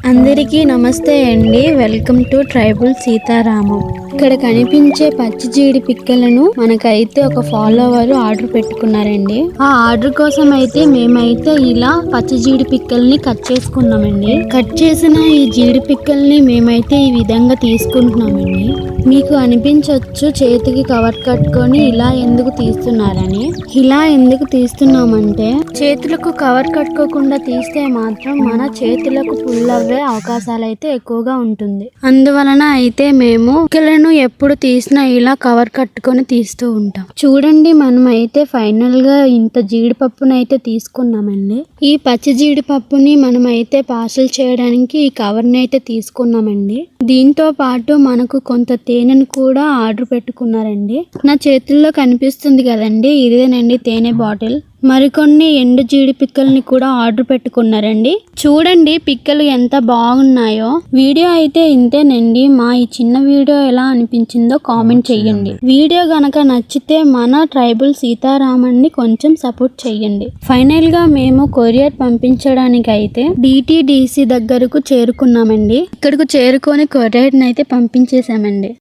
అందరికీ నమస్తే అండి. Welcome to tribal Sitaramam. ఇక్కడ కనిపించే పచ్చి జీడి పిక్కలను మనకైతే ఒక ఫాలోవర్ ఆర్డర్ పెట్టుకున్నారండి. ఆ ఆర్డర్ కోసం అయితే మేమైతే ఇలా పచ్చి జీడి పిక్కల్ని కట్ చేసుకున్నామండి. కట్ చేసిన ఈ జీడి పిక్కల్ని మేమైతే ఈ విధంగా తీసుకుంటున్నామండి. మీకు అనిపించవచ్చు చేతికి కవర్ కట్టుకొని ఇలా ఎందుకు తీస్తున్నారని. ఇలా ఎందుకు తీస్తున్నామంటే చేతులకు కవర్ కట్టుకోకుండా తీస్తే మాత్రం మన చేతులకు పుల్లవ్వే అవకాశాలు అయితే ఎక్కువగా ఉంటుంది. అందువలన అయితే మేము పిక్కలను ఎప్పుడు తీసినా ఇలా కవర్ కట్టుకొని తీస్తూ ఉంటాం. చూడండి, మనం అయితే ఫైనల్ గా ఇంత జీడిపప్పును అయితే తీసుకున్నామండి. ఈ పచ్చి జీడిపప్పుని మనం అయితే పార్సల్ చేయడానికి ఈ కవర్ ని అయితే తీసుకున్నామండి. దీంతో పాటు మనకు కొంత తేనెను కూడా ఆర్డర్ పెట్టుకున్నారండి. నా చేతుల్లో కనిపిస్తుంది కదండి, ఇదేనండి తేనె బాటిల్. మరికొన్ని ఎండు జీడి పిక్కల్ని కూడా ఆర్డర్ పెట్టుకున్నారండి. చూడండి పిక్కలు ఎంత బాగున్నాయో. వీడియో అయితే ఇంతేనండి. మా ఈ చిన్న వీడియో ఎలా అనిపించిందో కామెంట్ చెయ్యండి. వీడియో గనక నచ్చితే మన ట్రైబల్ సీతారామన్ని కొంచెం సపోర్ట్ చెయ్యండి. ఫైనల్ గా మేము కొరియర్ పంపించడానికి అయితే DTDC దగ్గరకు చేరుకున్నామండి. ఇక్కడకు చేరుకొని కొరియర్ అయితే పంపించేసామండి.